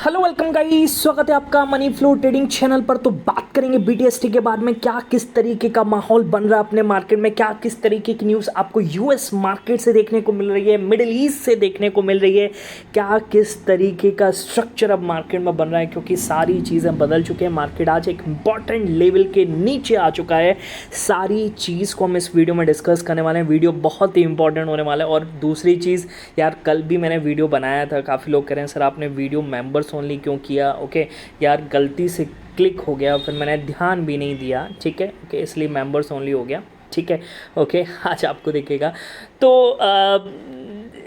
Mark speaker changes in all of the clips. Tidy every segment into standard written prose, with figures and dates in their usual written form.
Speaker 1: Hello welcome guys, स्वागत है आपका मनी फ्लो ट्रेडिंग चैनल पर। तो बात करेंगे बीटीएसटी के बाद में क्या किस तरीके का माहौल बन रहा है अपने मार्केट में, क्या किस तरीके की न्यूज़ आपको यूएस मार्केट से देखने को मिल रही है, मिडिल ईस्ट से देखने को मिल रही है, क्या किस तरीके का स्ट्रक्चर अब मार्केट में बन रहा है, क्योंकि सारी चीज़ें बदल चुके हैं। मार्केट आज एक इंपॉर्टेंट लेवल के नीचे आ चुका है। सारी चीज़ को हम इस वीडियो में डिस्कस करने वाले हैं। वीडियो बहुत ही इंपॉर्टेंट होने वाला है। और दूसरी चीज़ यार, कल भी मैंने वीडियो बनाया था, काफ़ी लोग कह रहे हैं सर आपने वीडियो मेंबर्स ओनली क्यों किया। ओके यार, गलती से क्लिक हो गया, फिर मैंने ध्यान भी नहीं दिया, ठीक है ओके, इसलिए मेंबर्स ओनली हो गया, ठीक है ओके। आज आपको दिखेगा। तो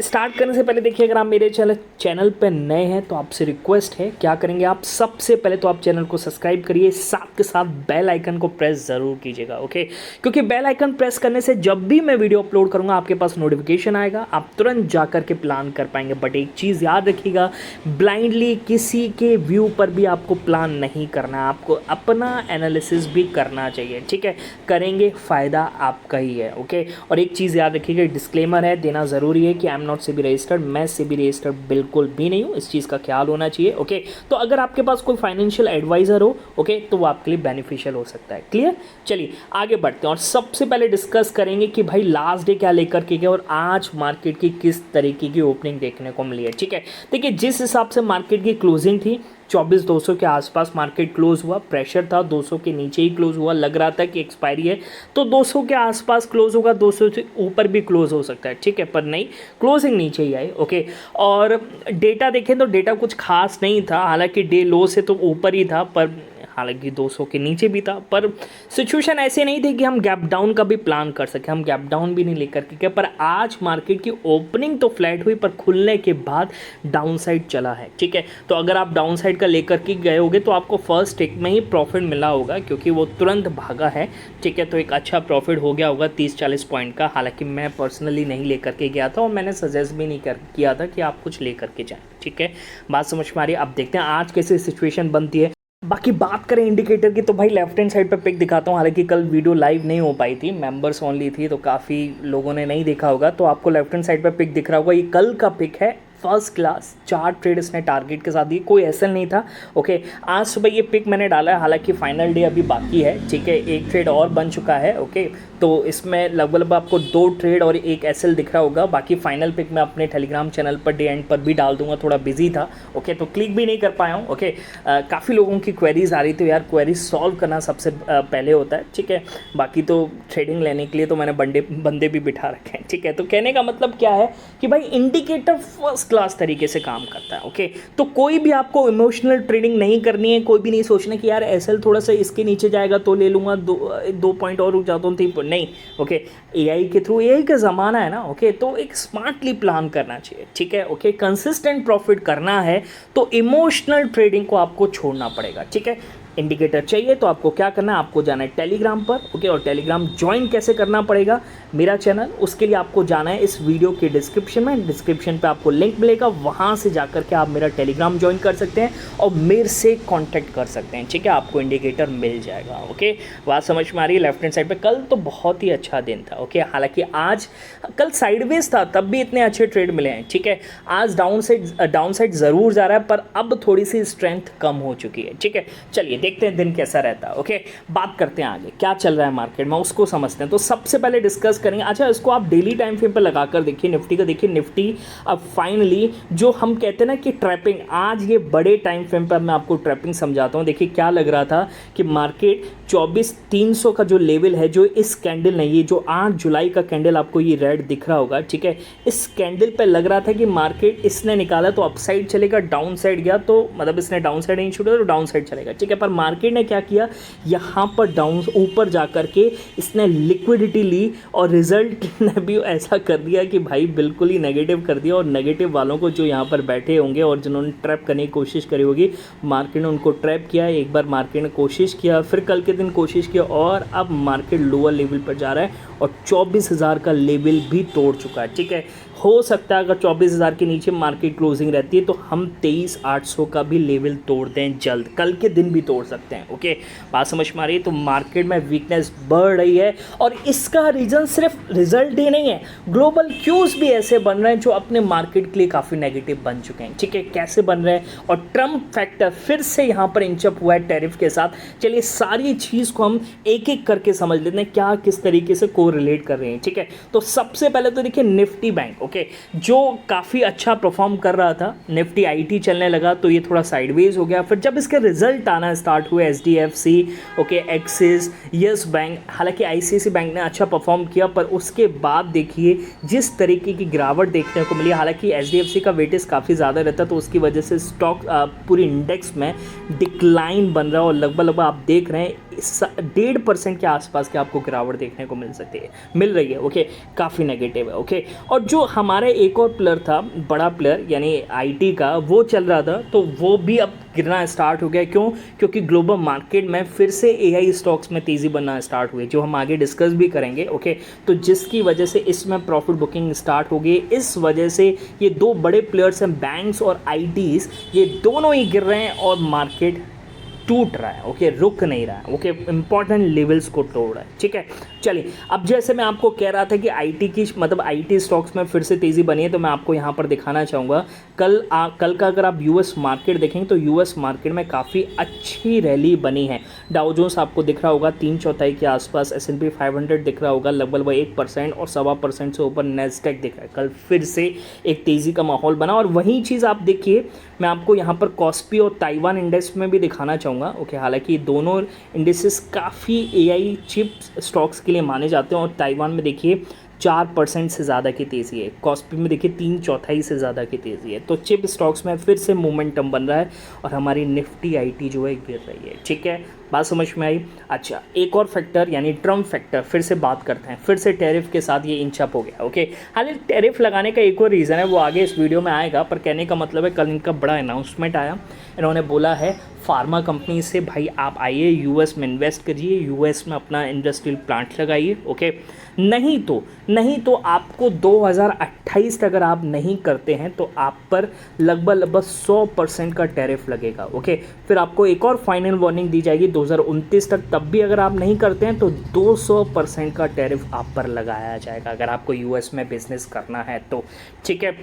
Speaker 1: स्टार्ट करने से पहले देखिए, अगर आप मेरे चैनल पर नए हैं तो आपसे रिक्वेस्ट है, क्या करेंगे आप, सबसे पहले तो आप चैनल को सब्सक्राइब करिए, साथ के साथ बेल आइकन को प्रेस ज़रूर कीजिएगा ओके। क्योंकि बेल आइकन प्रेस करने से जब भी मैं वीडियो अपलोड करूँगा आपके पास नोटिफिकेशन आएगा, आप तुरंत जा कर के प्लान कर पाएंगे। बट एक चीज़ याद रखिएगा, ब्लाइंडली किसी के व्यू पर भी आपको प्लान नहीं करना है, आपको अपना एनालिसिस भी करना चाहिए, ठीक है। करेंगे फ़ायदा आपका ही है ओके। और एक चीज़ याद रखिएगा, डिस्क्लेमर है देना ज़रूरी है कि I am not SEBI registered, मैं सेबी रजिस्टर्ड बिल्कुल भी नहीं हूँ, इस चीज़ का ख्याल होना चाहिए ओके। तो अगर आपके पास कोई फाइनेंशियल एडवाइज़र हो ओके, तो वो आपके लिए बेनिफिशियल हो सकता है। क्लियर, चलिए आगे बढ़ते हैं और सबसे पहले डिस्कस करेंगे कि भाई लास्ट डे क्या लेकर के गया और आज मार्केट की किस तरीके की ओपनिंग देखने को मिली है, ठीक है। देखिए, जिस हिसाब से मार्केट की क्लोजिंग थी 24,200 के आसपास मार्केट क्लोज हुआ, प्रेशर था 200 के नीचे ही क्लोज हुआ, लग रहा था कि एक्सपायरी है तो 200 के आसपास क्लोज होगा, 200 से ऊपर भी क्लोज हो सकता है, ठीक है, पर नहीं, क्लोजिंग नीचे ही आई ओके। और डेटा देखें तो डेटा कुछ खास नहीं था, हालांकि डे लो से तो ऊपर ही था, पर हालांकि 200 के नीचे भी था, पर सिचुएशन ऐसे नहीं थी कि हम गैप डाउन का भी प्लान कर सके, हम गैप डाउन भी नहीं लेकर के गए। पर आज मार्केट की ओपनिंग तो फ्लैट हुई, पर खुलने के बाद डाउन साइड चला है, ठीक है। तो अगर आप डाउन साइड का लेकर के गए होगे तो आपको फर्स्ट टिक में ही प्रॉफिट मिला होगा, क्योंकि वो तुरंत भागा है, ठीक है। तो एक अच्छा प्रॉफिट हो गया होगा 30-40 पॉइंट का। हालांकि मैं पर्सनली नहीं लेकर के गया था और मैंने सजेस्ट भी नहीं किया था कि आप कुछ लेकर के जाएँ, ठीक है। बात समझ में आ रही है। अब देखते हैं आज कैसे सिचुएशन बनती है। बाकी बात करें इंडिकेटर की, तो भाई लेफ्ट हैंड साइड पे पिक दिखाता हूँ। हालांकि कल वीडियो लाइव नहीं हो पाई थी, मेंबर्स ओनली थी, तो काफ़ी लोगों ने नहीं देखा होगा। तो आपको लेफ्ट हैंड साइड पे पिक दिख रहा होगा, ये कल का पिक है, फर्स्ट क्लास 4 ट्रेड इसने टारगेट के साथ दी, कोई एसएल नहीं था ओके। आज सुबह ये पिक मैंने डाला है, हालांकि फाइनल डे अभी बाकी है, ठीक है। एक ट्रेड और बन चुका है ओके, तो इसमें लगभग आपको 2 ट्रेड और एक एसएल दिख रहा होगा। बाकी फाइनल पिक मैं अपने Telegram channel per day and पर भी डाल दूंगा, थोड़ा बिजी था ओके, तो क्लिक भी नहीं कर पाया हूँ ओके। काफ़ी लोगों की क्वेरीज आ रही थी, यार क्वेरीज सॉल्व करना सबसे पहले होता है, ठीक है। बाकी तो ट्रेडिंग लेने के लिए तो मैंने बंदे भी बिठा रखे हैं, ठीक है। तो कहने का मतलब क्या है कि भाई इंडिकेटर फर्स्ट क्लास तरीके से काम करता है ओके। तो कोई भी आपको इमोशनल ट्रेडिंग नहीं करनी है, कोई भी नहीं सोचना कि यार एसएल थोड़ा सा इसके नीचे जाएगा तो ले लूँगा, 2 पॉइंट और रुक जाता हूँ, 3 पॉइंट नहीं ओके। एआई के थ्रू, एआई का ज़माना है ना ओके, तो एक स्मार्टली प्लान करना चाहिए, ठीक है ओके। कंसिस्टेंट प्रॉफिट करना है तो इमोशनल ट्रेडिंग को आपको छोड़ना पड़ेगा, ठीक है। इंडिकेटर चाहिए तो आपको क्या करना है, आपको जाना है टेलीग्राम पर ओके। और टेलीग्राम ज्वाइन कैसे करना पड़ेगा, मेरा चैनल, उसके लिए आपको जाना है इस वीडियो के डिस्क्रिप्शन में, डिस्क्रिप्शन पे आपको लिंक मिलेगा, वहाँ से जाकर के आप मेरा टेलीग्राम ज्वाइन कर सकते हैं और मेरे से कांटेक्ट कर सकते हैं, ठीक है। आपको इंडिकेटर मिल जाएगा ओके। बात समझ में आ रही है। लेफ्ट हैंड साइड पे कल तो बहुत ही अच्छा दिन था ओके, हालांकि आज कल साइडवेज था तब भी इतने अच्छे ट्रेड मिले हैं, ठीक है। आज डाउन साइड ज़रूर जा रहा है, पर अब थोड़ी सी स्ट्रेंथ कम हो चुकी है, ठीक है। चलिए देखते हैं दिन कैसा रहता है ओके। बात करते हैं आगे क्या चल रहा है मार्केट में, उसको समझते हैं। तो सबसे पहले डिस्कस करेंगे, अच्छा इसको आप डेली टाइम फ्रेम पर लगाकर देखिए, निफ्टी का देखिए। निफ्टी अब फाइनली, जो हम कहते हैं ना कि ट्रैपिंग, आज ये बड़े टाइम फ्रेम पर मैं आपको ट्रैपिंग समझाता हूँ। देखिए क्या लग रहा था कि मार्केट 24,300 का जो लेवल है, जो इस कैंडल नहीं, ये जो 8 जुलाई का कैंडल आपको ये रेड दिख रहा होगा, ठीक है। इस कैंडल पे लग रहा था कि मार्केट इसने निकाला तो अपसाइड चलेगा, डाउन साइड गया तो मतलब इसने डाउन साइड नहीं छूटा तो डाउन साइड चलेगा, ठीक है। पर मार्केट ने क्या किया, यहाँ पर डाउन ऊपर जा कर के इसने लिक्विडिटी ली और रिजल्ट ने भी ऐसा कर दिया कि भाई बिल्कुल ही नेगेटिव कर दिया। और नेगेटिव वालों को जो यहाँ पर बैठे होंगे और जिन्होंने ट्रैप करने की कोशिश करी होगी, मार्केट ने उनको ट्रैप किया। एक बार मार्केट ने कोशिश किया, फिर कल के दिन कोशिश किया, और अब मार्केट लोअर लेवल पर जा रहा है और 24,000 का लेवल भी तोड़ चुका है, ठीक है। हो सकता है अगर 24,000 के नीचे मार्केट क्लोजिंग रहती है तो हम 23,800 का भी लेवल तोड़ दें जल्द, कल के दिन भी तोड़ सकते हैं। ओके, बात समझ में आ रही है? तो मार्केट में वीकनेस बढ़ रही है और इसका रीज़न सिर्फ रिजल्ट ही नहीं है, ग्लोबल क्यूज भी ऐसे बन रहे हैं जो अपने मार्केट के लिए काफ़ी नेगेटिव बन चुके हैं। ठीक है, कैसे बन रहे हैं? और ट्रम्प फैक्टर फिर से यहाँ पर इंचअप हुआ है टैरिफ के साथ। चलिए सारी चीज़ को हम एक एक करके समझ लेते हैं क्या किस तरीके से को रिलेट कर रहे हैं। ठीक है, तो सबसे पहले तो देखिए निफ्टी बैंक, ओके, जो काफ़ी अच्छा परफॉर्म कर रहा था, निफ्टी आईटी चलने लगा तो ये थोड़ा साइडवेज हो गया। फिर जब इसके रिजल्ट आना स्टार्ट हुए, HDFC, okay, axis, yes bank, हालांकि आईसीआईसीआई बैंक ने अच्छा परफॉर्म किया, पर उसके बाद देखिए जिस तरीके की गिरावट देखने को मिली। हालांकि एचडीएफसी का वेटेज काफ़ी ज़्यादा रहता तो उसकी वजह से स्टॉक पूरी इंडेक्स में डिक्लाइन बन रहा है और लगभग आप देख रहे हैं 1.5% के आसपास के आपको गिरावट देखने को मिल रही है। ओके, काफ़ी नेगेटिव है। ओके, और जो हमारे एक और प्लेयर था, बड़ा प्लेयर यानी आईटी का, वो चल रहा था तो वो भी अब गिरना स्टार्ट हो गया। क्यों? क्योंकि ग्लोबल मार्केट में फिर से एआई स्टॉक्स में तेज़ी बनना स्टार्ट हुई, जो हम आगे डिस्कस भी करेंगे। ओके, तो जिसकी वजह से इसमें प्रॉफिट बुकिंग स्टार्ट हो गई। इस वजह से ये दो बड़े प्लेयर्स हैं, बैंक्स और आईटीज, ये दोनों ही गिर रहे हैं और मार्केट टूट रहा है। ओके, रुक नहीं रहा है। ओके, इंपॉर्टेंट लेवल्स को तोड़ रहा है। ठीक है, चलिए अब जैसे मैं आपको कह रहा था कि आईटी की मतलब आईटी स्टॉक्स में फिर से तेज़ी बनी है, तो मैं आपको यहाँ पर दिखाना चाहूँगा कल का अगर आप यूएस मार्केट देखेंगे तो यूएस मार्केट में काफ़ी अच्छी रैली बनी है। डाउ जोन्स आपको दिख रहा होगा 3/4 के आसपास, S&P 500 दिख रहा होगा लगभग 1% और 1.25% से ऊपर नेस्डेक दिख रहा है। कल फिर से एक तेज़ी का माहौल बना और वही चीज़ आप देखिए मैं आपको यहाँ पर कॉस्पी और ताइवान इंडेक्स में भी दिखाना चाहूँगा। ओके, हालांकि दोनों इंडेक्सेस काफ़ी एआई चिप स्टॉक्स के लिए माने जाते हैं और ताइवान में देखिए 4% से ज़्यादा की तेज़ी है, कॉस्पी में देखिए 3/4 से ज़्यादा की तेज़ी है। तो चिप स्टॉक्स में फिर से मोमेंटम बन रहा है और हमारी निफ्टी आईटी जो है गिर रही है। ठीक है, बात समझ में आई? अच्छा, एक और फैक्टर यानी ट्रम्प फैक्टर फिर से बात करते हैं। फिर से टैरिफ के साथ ये इंचअप हो गया। ओके, हालांकि टैरिफ लगाने का एक और रीज़न है, वो आगे इस वीडियो में आएगा, पर कहने का मतलब है कल इनका बड़ा अनाउंसमेंट आया। इन्होंने बोला है फार्मा कंपनी से, भाई आप आइए यूएस में इन्वेस्ट करिए, यूएस में अपना इंडस्ट्रियल प्लांट लगाइए। ओके, नहीं तो आपको 2028 तक अगर आप नहीं करते हैं तो आप पर लगभग 100% का टैरिफ लगेगा। ओके, फिर आपको एक और फाइनल वार्निंग दी जाएगी 2029 तक, तब भी अगर आप नहीं करते हैं तो 200% का टैरिफ आप पर लगाया जाएगा अगर आपको यूएस में बिजनेस करना है तो। ठीक है,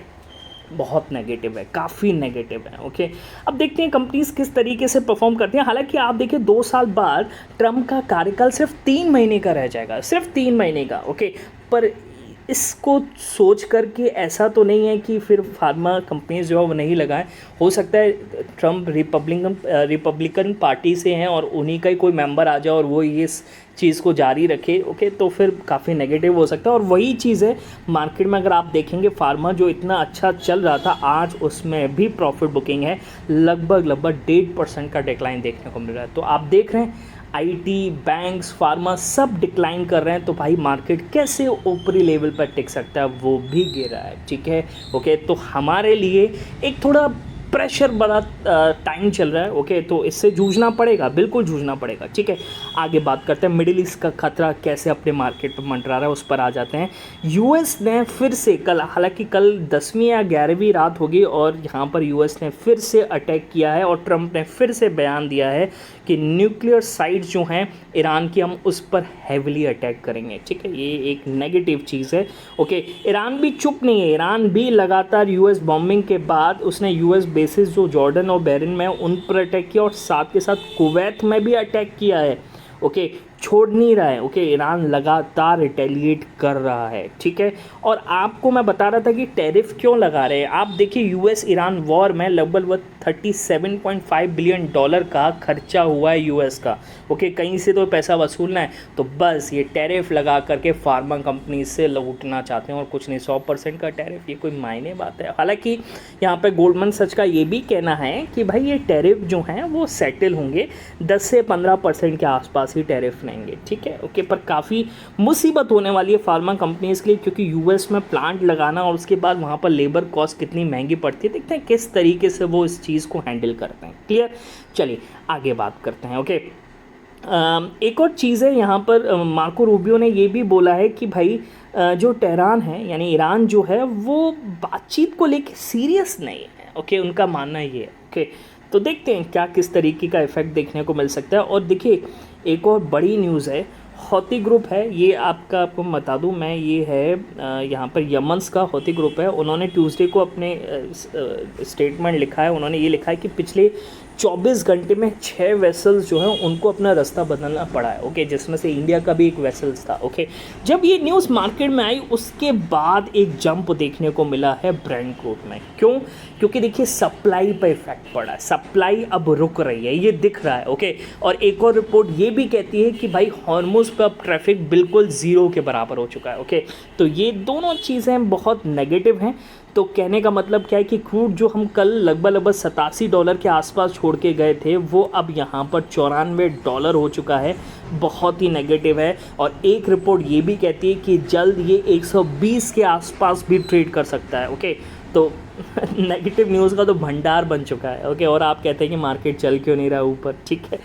Speaker 1: बहुत नेगेटिव है, काफ़ी नेगेटिव है। ओके, अब देखते हैं कंपनीज किस तरीके से परफॉर्म करती हैं। हालांकि आप देखिए 2 साल बाद ट्रम्प का कार्यकाल सिर्फ 3 महीने का रह जाएगा, सिर्फ 3 महीने का। ओके, पर इसको सोच करके ऐसा तो नहीं है कि फिर फार्मा कंपनीज जो है वो नहीं लगाएं। हो सकता है ट्रम्प रिपब्लिकन पार्टी से हैं और उन्हीं का ही कोई मेंबर आ जाए और वो इस चीज़ को जारी रखे। ओके, तो फिर काफ़ी नेगेटिव हो सकता है। और वही चीज़ है मार्केट में, अगर आप देखेंगे फार्मा जो इतना अच्छा चल रहा था आज उसमें भी प्रॉफिट बुकिंग है, लगभग 1.5% का डिक्लाइन देखने को मिल रहा है। तो आप देख रहे हैं आईटी, बैंक्स, फार्मा सब डिक्लाइन कर रहे हैं, तो भाई मार्केट कैसे ऊपरी लेवल पर टिक सकता है? वो भी गिर रहा है। ठीक है, ओके, तो हमारे लिए एक थोड़ा प्रेशर बड़ा टाइम चल रहा है। ओके, तो इससे जूझना पड़ेगा, बिल्कुल जूझना पड़ेगा। ठीक है, आगे बात करते हैं मिडिल ईस्ट का खतरा कैसे अपने मार्केट पर मंडरा रहा है, उस पर आ जाते हैं। यूएस ने फिर से कल, हालांकि कल 10वीं या 11वीं रात होगी और यहाँ पर यूएस ने फिर से अटैक किया है और ट्रम्प ने फिर से बयान दिया है कि न्यूक्लियर साइट्स जो हैं ईरान की, हम उस पर हैविली अटैक करेंगे। ठीक है, ये एक नेगेटिव चीज़ है। ओके, ईरान भी चुप नहीं है, ईरान भी लगातार यूएस बॉम्बिंग के बाद उसने यूएस बेसिस जो जॉर्डन और बहरीन में उन पर अटैक किया और साथ के साथ कुवैत में भी अटैक किया है। ओके, छोड़ नहीं रहा है। ओके, ईरान लगातार रिटेलिएट कर रहा है। ठीक है, और आपको मैं बता रहा था कि टैरिफ क्यों लगा रहे हैं। आप देखिए यूएस ईरान वॉर में लगभग $37.5 बिलियन का खर्चा हुआ है यूएस का। ओके, कहीं से तो पैसा वसूलना है, तो बस ये टैरिफ लगा करके फार्मा कंपनी से लूटना चाहते हैं और कुछ नहीं। 100% का टैरिफ, ये कोई मायने बात है? हालांकि यहाँ पे गोल्डमैन सच का ये भी कहना है कि भाई ये टैरिफ जो हैं वो सेटल होंगे, 10 से 15% के आसपास ही टैरिफ लेंगे। ठीक है, ओके, पर काफ़ी मुसीबत होने वाली है फार्मा कंपनीज के लिए, क्योंकि यूएस में प्लांट लगाना और उसके बाद वहाँ पर लेबर कॉस्ट कितनी महंगी पड़ती है। देखते हैं किस तरीके से वो इस चीज़ को हैंडल करते हैं। क्लियर? चलिए आगे बात करते हैं। ओके, एक और चीज़ है यहाँ पर, मार्को रूबियो ने ये भी बोला है कि भाई जो टेहरान है यानी ईरान जो है वो बातचीत को लेके सीरियस नहीं है। ओके, उनका मानना ये है। ओके, तो देखते हैं क्या किस तरीके का इफेक्ट देखने को मिल सकता है। और देखिए एक और बड़ी न्यूज़ है, हौती ग्रुप है ये आपको बता दूं मैं, ये है यहाँ पर यमन्स का हौती ग्रुप है। उन्होंने ट्यूसडे को अपने स्टेटमेंट लिखा है, उन्होंने ये लिखा है कि पिछले 24 घंटे में 6 वेसल्स जो है उनको अपना रास्ता बदलना पड़ा है। ओके, जिसमें से इंडिया का भी एक वेसल्स था। ओके, जब ये न्यूज़ मार्केट में आई उसके बाद एक जंप देखने को मिला है ब्रेंट क्रूड में। क्यों? क्योंकि देखिए सप्लाई पर इफेक्ट पड़ा है, सप्लाई अब रुक रही है, ये दिख रहा है। ओके, और एक और रिपोर्ट ये भी कहती है कि भाई हॉर्मुज़ पर अब ट्रैफिक बिल्कुल ज़ीरो के बराबर हो चुका है। ओके, तो ये दोनों चीज़ें बहुत नेगेटिव हैं। तो कहने का मतलब क्या है कि क्रूड जो हम कल लगभग $87 के आसपास छोड़ के गए थे वो अब यहाँ पर $94 हो चुका है, बहुत ही नेगेटिव है। और एक रिपोर्ट ये भी कहती है कि जल्द ये 120 के आसपास भी ट्रेड कर सकता है। ओके, तो नेगेटिव न्यूज़ का तो भंडार बन चुका है। ओके, और आप कहते हैं कि मार्केट चल क्यों नहीं रहा ऊपर। ठीक है,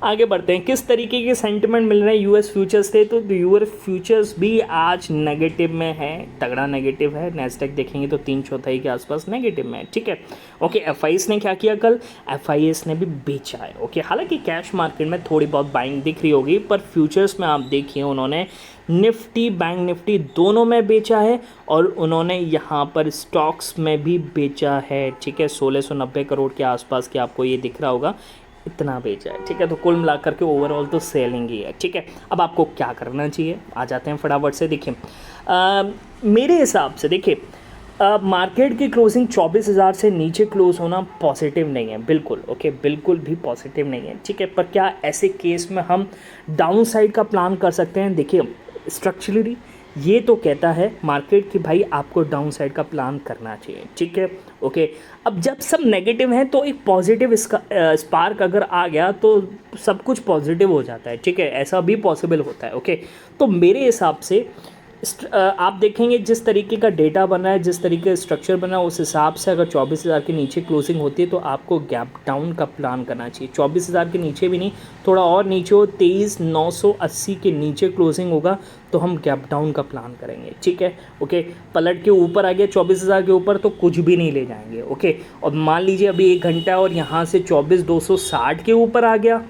Speaker 1: आगे बढ़ते हैं। किस तरीके के सेंटिमेंट मिल रहे हैं यूएस फ्यूचर्स थे, तो यूएस फ्यूचर्स भी आज नेगेटिव में है, तगड़ा नेगेटिव है। नैस्डैक देखेंगे तो 3/4 के आसपास नेगेटिव में है। ठीक है, ओके, एफआईएस ने क्या किया कल, एफआईएस ने भी बेचा है। ओके, हालांकि कैश मार्केट में थोड़ी बहुत बाइंग दिख रही होगी, पर फ्यूचर्स में आप देखिए उन्होंने निफ्टी बैंक निफ्टी दोनों में बेचा है और उन्होंने यहाँ पर स्टॉक्स में भी बेचा है। ठीक है, 1690 करोड़ के आसपास की आपको ये दिख रहा होगा, इतना बेचा है। ठीक है, तो कुल मिलाकर के ओवरऑल तो सेलिंग ही है। ठीक है, अब आपको क्या करना चाहिए, आ जाते हैं फटाफट से। देखिए मेरे हिसाब से देखिए मार्केट की क्लोजिंग 24,000 से नीचे क्लोज होना पॉजिटिव नहीं है, बिल्कुल। ओके, बिल्कुल भी पॉजिटिव नहीं है। ठीक है, पर क्या ऐसे केस में हम डाउन साइड का प्लान कर सकते हैं? देखिए स्ट्रक्चरली ये तो कहता है मार्केट कि भाई आपको डाउन साइड का प्लान करना चाहिए। ठीक है, ओके, अब जब सब नेगेटिव हैं तो एक पॉजिटिव स्पार्क अगर आ गया तो सब कुछ पॉजिटिव हो जाता है। ठीक है, ऐसा भी पॉसिबल होता है। ओके, तो मेरे हिसाब से आप देखेंगे जिस तरीके का डेटा बन रहा है, जिस तरीके का स्ट्रक्चर बना है, उस हिसाब से अगर 24,000 के नीचे क्लोजिंग होती है तो आपको गैप डाउन का प्लान करना चाहिए। 24,000 के नीचे भी नहीं, थोड़ा और नीचे हो, 23,980 के नीचे क्लोजिंग होगा तो हम गैप डाउन का प्लान करेंगे। ठीक है, ओके, पलट के ऊपर आ गया 24,000 के ऊपर तो कुछ भी नहीं ले जाएंगे। ओके, और मान लीजिए अभी 1 घंटा है और यहाँ से 24,260 के ऊपर आ गया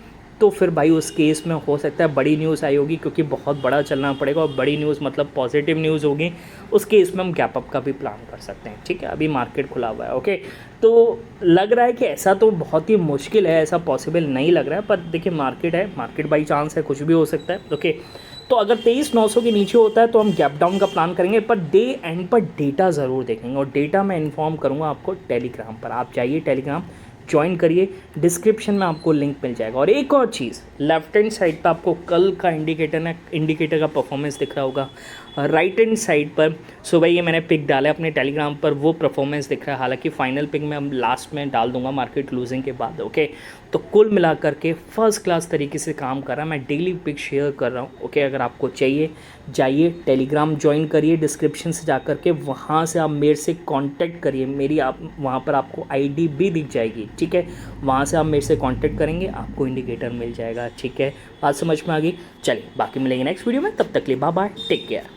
Speaker 1: तो फिर भाई उस केस में हो सकता है बड़ी न्यूज़ आई होगी, क्योंकि बहुत बड़ा चलना पड़ेगा और बड़ी न्यूज़ मतलब पॉजिटिव न्यूज़ होगी। उस केस में हम गैप अप का भी प्लान कर सकते हैं। ठीक है, अभी मार्केट खुला हुआ है। ओके, तो लग रहा है कि ऐसा तो बहुत ही मुश्किल है, ऐसा पॉसिबल नहीं लग रहा है, पर देखिए मार्केट है, मार्केट बाई चांस है, कुछ भी हो सकता है। ओके, तो अगर 23,900 के नीचे होता है तो हम गैप डाउन का प्लान करेंगे, पर डे एंड पर डेटा ज़रूर देखेंगे और डेटा मैं इन्फॉर्म करूँगा आपको टेलीग्राम पर। आप जाइए टेलीग्राम ज्वाइन करिए, डिस्क्रिप्शन में आपको लिंक मिल जाएगा। और एक और चीज़, लेफ्ट हैंड साइड पर आपको कल का इंडिकेटर का परफॉर्मेंस दिख रहा होगा। राइट हैंड साइड पर सुबह ये मैंने पिक डाला है अपने टेलीग्राम पर, वो परफॉर्मेंस दिख रहा है। हालांकि फाइनल पिक मैं हम लास्ट में डाल दूंगा मार्केट क्लोजिंग के बाद। ओके, तो कुल मिलाकर के फर्स्ट क्लास तरीके से काम कर रहा है। मैं डेली पिक शेयर कर रहा हूँ। ओके, अगर आपको चाहिए जाइए टेलीग्राम ज्वाइन करिए, डिस्क्रिप्शन से जा करके वहाँ से आप मेरे से कांटेक्ट करिए। मेरी आप वहाँ पर आपको आईडी भी दिख जाएगी। ठीक है, वहाँ से आप मेरे से कांटेक्ट करेंगे, आपको इंडिकेटर मिल जाएगा। ठीक है, बात समझ में आ गई। चलिए बाकी मिलेंगे नेक्स्ट वीडियो में, तब तक के लिए बाय बाय, टेक केयर।